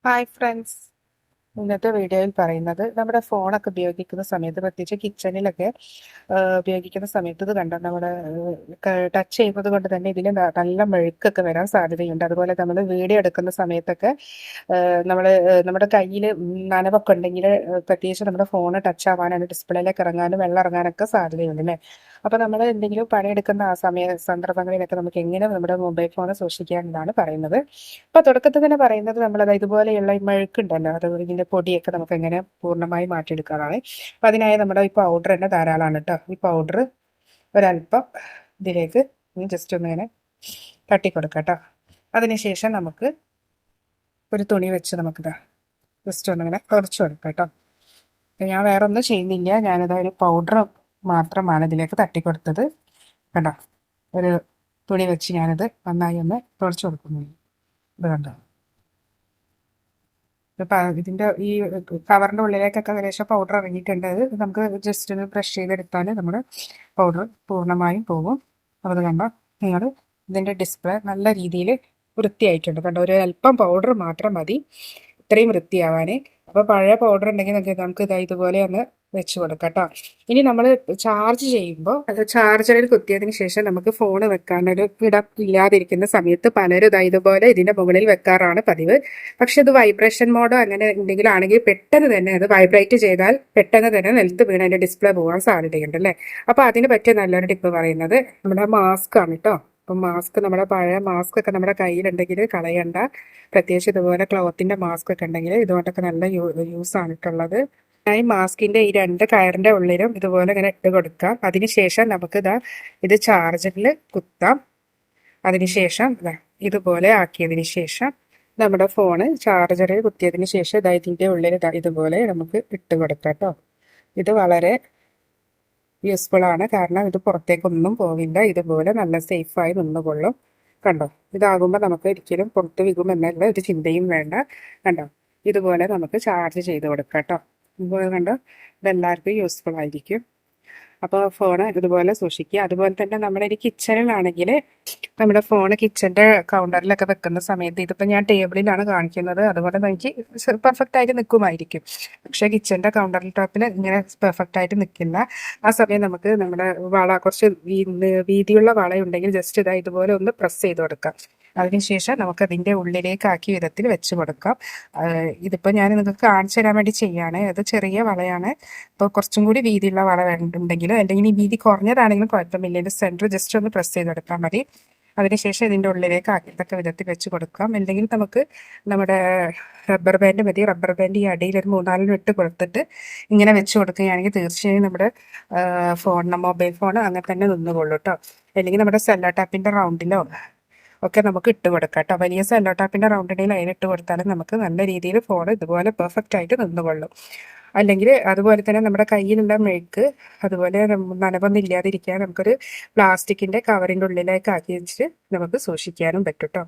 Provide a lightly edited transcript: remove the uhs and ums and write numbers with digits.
Hi friends. ഇന്നത്തെ വീഡിയോയിൽ പറയുന്നത് നമ്മുടെ ഫോണൊക്കെ ഉപയോഗിക്കുന്ന സമയത്ത്, പ്രത്യേകിച്ച് കിച്ചണിലൊക്കെ ഉപയോഗിക്കുന്ന സമയത്ത് ഇത് കണ്ടോ, നമ്മുടെ ടച്ച് ചെയ്യുന്നത് കൊണ്ട് തന്നെ ഇതിന് നല്ല മെഴുക്കൊക്കെ വരാൻ സാധ്യതയുണ്ട്. അതുപോലെ നമ്മൾ വീഡിയോ എടുക്കുന്ന സമയത്തൊക്കെ നമ്മൾ നമ്മുടെ കയ്യിൽ നനവൊക്കെ ഉണ്ടെങ്കിൽ, പ്രത്യേകിച്ച് നമ്മുടെ ഫോണ് ടച്ച് ആവാനും ഡിസ്പ്ലേയിലേക്ക് ഇറങ്ങാനും വെള്ളം ഇറങ്ങാനൊക്കെ സാധ്യതയുണ്ട് അല്ലേ. അപ്പോൾ നമ്മൾ എന്തെങ്കിലും പണിയെടുക്കുന്ന ആ സന്ദർഭങ്ങളിലൊക്കെ നമുക്ക് എങ്ങനെ നമ്മുടെ മൊബൈൽ ഫോൺ സൂക്ഷിക്കാം എന്നാണ് പറയുന്നത്. അപ്പോൾ തുടക്കത്തിൽ തന്നെ പറയുന്നത്, നമ്മളത് ഇതുപോലെയുള്ള ഈ മെഴുക്കുണ്ടല്ലോ, അത് ഇതിൻ്റെ പൊടിയൊക്കെ നമുക്ക് എങ്ങനെ പൂർണ്ണമായി മാറ്റിയെടുക്കാനാണ്. അപ്പോൾ അതിനായി നമ്മുടെ ഈ പൗഡർ തന്നെ ധാരാളമാണ് കേട്ടോ. ഈ പൗഡർ ഒരല്പം ഇതിലേക്ക് ജസ്റ്റ് ഒന്നിങ്ങനെ തട്ടിക്കൊടുക്കാം കേട്ടോ. അതിനുശേഷം നമുക്ക് ഒരു തുണി വെച്ച് നമുക്കിതാ ജസ്റ്റ് ഒന്നിങ്ങനെ കുറച്ച് കൊടുക്കാം കേട്ടോ. ഞാൻ വേറെ ഒന്നും ചെയ്യുന്നില്ല, ഞാനിതാ ഒരു പൗഡർ മാത്രമാണ് ഇതിലേക്ക് തട്ടിക്കൊടുത്തത് കേട്ടോ. ഒരു തുണി വെച്ച് ഞാനിത് നന്നായി ഒന്ന് തുറച്ചു കൊടുക്കുന്നു. ഇത് കണ്ടോ, ഇതിൻ്റെ ഈ കവറിൻ്റെ ഉള്ളിലേക്കൊക്കെ ഏകദേശം പൗഡർ ഇറങ്ങിയിട്ടുണ്ട്. അത് നമുക്ക് ജസ്റ്റ് ഒന്ന് ബ്രഷ് ചെയ്തെടുത്താൽ നമ്മുടെ പൗഡർ പൂർണ്ണമായും പോകും. അപ്പോൾ അത് കണ്ടോ, നിങ്ങൾ ഇതിൻ്റെ ഡിസ്പ്ലേ നല്ല രീതിയിൽ വൃത്തിയായിട്ടുണ്ട് കണ്ടോ. ഒരു അല്പം പൗഡർ മാത്രം മതി ഇത്രയും വൃത്തിയാവാൻ. അപ്പോൾ പഴയ പൗഡർ ഉണ്ടെങ്കിൽ നമുക്ക് ഇതുപോലെ ഒന്ന് വെച്ച് കൊടുക്കാം കേട്ടോ. ഇനി നമ്മൾ ചാർജ് ചെയ്യുമ്പോൾ അത് ചാർജറിൽ കുത്തിയതിന് ശേഷം നമുക്ക് ഫോൺ വെക്കാനൊരു ഇടം ഇല്ലാതിരിക്കുന്ന സമയത്ത് പലരും ഇതുപോലെ ഇതിൻ്റെ മുകളിൽ വെക്കാറാണ് പതിവ്. പക്ഷെ ഇത് വൈബ്രേഷൻ മോഡോ അങ്ങനെ എന്തെങ്കിലും ആണെങ്കിൽ പെട്ടെന്ന് തന്നെ അത് വൈബ്രേറ്റ് ചെയ്താൽ പെട്ടെന്ന് തന്നെ നിലത്ത് വീണ് അതിൻ്റെ ഡിസ്പ്ലേ പോകാൻ സാധ്യതയുണ്ട് അല്ലേ. അപ്പോൾ അതിന് പറ്റിയ നല്ലൊരു ടിപ്പ് പറയുന്നത് നമ്മുടെ മാസ്ക് ആണ് കേട്ടോ. അപ്പം മാസ്ക്, നമ്മുടെ പഴയ മാസ്ക് ഒക്കെ നമ്മുടെ കയ്യിലുണ്ടെങ്കിൽ കളയണ്ട. പ്രത്യേകിച്ച് ഇതുപോലെ ക്ലോത്തിൻ്റെ മാസ്ക് ഒക്കെ ഉണ്ടെങ്കിൽ ഇതുകൊണ്ടൊക്കെ നല്ല യൂസ് ആണിട്ടുള്ളത്. ഈ മാസ്കിൻ്റെ ഈ രണ്ട് കയറിൻ്റെ ഉള്ളിലും ഇതുപോലെ ഇങ്ങനെ ഇട്ട് കൊടുക്കാം. അതിനുശേഷം നമുക്ക് ഇത് ചാർജറിൽ കുത്താം. അതിനുശേഷം ഇതുപോലെ ആക്കിയതിന് ശേഷം നമ്മുടെ ഫോണ് ചാർജറിൽ കുത്തിയതിന് ശേഷം ഇതിൻ്റെ ഉള്ളിൽ ഇതുപോലെ നമുക്ക് ഇട്ട് കൊടുക്കാം കേട്ടോ. ഇത് വളരെ യൂസ്ഫുൾ ആണ്, കാരണം ഇത് പുറത്തേക്കൊന്നും പോവില്ല. ഇതുപോലെ നല്ല സേഫായി നിന്നുകൊള്ളും കണ്ടോ. ഇതാകുമ്പോൾ നമുക്ക് ഒരിക്കലും പുറത്ത് വികുമെന്നുള്ള ഒരു ചിന്തയും വേണ്ട കണ്ടോ. ഇതുപോലെ നമുക്ക് ചാർജ് ചെയ്ത് കൊടുക്കാം കേട്ടോ. ഇതുപോലെ കണ്ടോ, ഇതെല്ലാവർക്കും യൂസ്ഫുൾ ആയിരിക്കും. അപ്പോൾ ഫോണ് ഇതുപോലെ സൂക്ഷിക്കുക. അതുപോലെ തന്നെ നമ്മുടെ ഒരു കിച്ചണിലാണെങ്കിൽ നമ്മുടെ ഫോണ് കിച്ചൻ്റെ കൗണ്ടറിലൊക്കെ വെക്കുന്ന സമയത്ത്, ഇതിപ്പോൾ ഞാൻ ടേബിളിലാണ് കാണിക്കുന്നത്, അതുപോലെ എനിക്ക് പെർഫെക്റ്റ് ആയിട്ട് നിൽക്കുമായിരിക്കും. പക്ഷേ കിച്ചൻ്റെ കൗണ്ടർ ടോപ്പിൽ ഇങ്ങനെ പെർഫെക്റ്റ് ആയിട്ട് നിൽക്കില്ല. ആ സമയം നമുക്ക് നമ്മുടെ കുറച്ച് വീതിയുള്ള വളയുണ്ടെങ്കിൽ ജസ്റ്റ് ഇതുപോലെ ഒന്ന് പ്രസ് ചെയ്ത് കൊടുക്കാം. അതിനുശേഷം നമുക്ക് അതിൻ്റെ ഉള്ളിലേക്കാക്കിയ വിധത്തിൽ വെച്ച് കൊടുക്കാം. ഇതിപ്പോൾ ഞാൻ നിങ്ങൾക്ക് കാണിച്ചു തരാൻ വേണ്ടി ചെയ്യാണ്. അത് ചെറിയ വളയാണ്. ഇപ്പോൾ കുറച്ചും കൂടി വീതിയുള്ള വള ഉണ്ടെങ്കിലും, അല്ലെങ്കിൽ ഈ വീതി കുറഞ്ഞതാണെങ്കിലും കുഴപ്പമില്ല. ഇതിൻ്റെ സെൻറ്റർ ജസ്റ്റ് ഒന്ന് പ്രസ് ചെയ്തെടുത്താൽ മതി. അതിനുശേഷം ഇതിൻ്റെ ഉള്ളിലേക്ക് ആക്കിത്തക്ക വിധത്തിൽ വെച്ച് കൊടുക്കാം. അല്ലെങ്കിൽ നമുക്ക് നമ്മുടെ റബ്ബർ ബാൻഡ് മതി. റബ്ബർ ബാൻഡ് ഈ അടിയിൽ ഒരു 3-4 ഇട്ട് കൊടുത്തിട്ട് ഇങ്ങനെ വെച്ച് കൊടുക്കുകയാണെങ്കിൽ തീർച്ചയായും നമ്മുടെ മൊബൈൽ ഫോൺ അങ്ങനെ തന്നെ നിന്നുകൊള്ളൂ കേട്ടോ. അല്ലെങ്കിൽ നമ്മുടെ സെല്ലോ ടാപ്പിൻ്റെ റൗണ്ടിലോ ഒക്കെ നമുക്ക് ഇട്ട് കൊടുക്കാം കേട്ടോ. വലിയ സെല്ലോ ടാപ്പിൻ്റെ റൗണ്ടിൽ അതിനിട്ട് കൊടുത്താലും നമുക്ക് നല്ല രീതിയിൽ ഫോൺ ഇതുപോലെ പെർഫെക്റ്റ് ആയിട്ട് നിന്നുകൊള്ളും. അല്ലെങ്കിൽ അതുപോലെ തന്നെ നമ്മുടെ കയ്യിലുള്ള മെഴുക്ക് അതുപോലെ നനവൊന്നും ഇല്ലാതിരിക്കാൻ നമുക്കൊരു പ്ലാസ്റ്റിക്കിൻ്റെ കവറിൻ്റെ ഉള്ളിലേക്ക് ആക്കി വെച്ചിട്ട് നമുക്ക് സൂക്ഷിക്കാനും പറ്റും കേട്ടോ.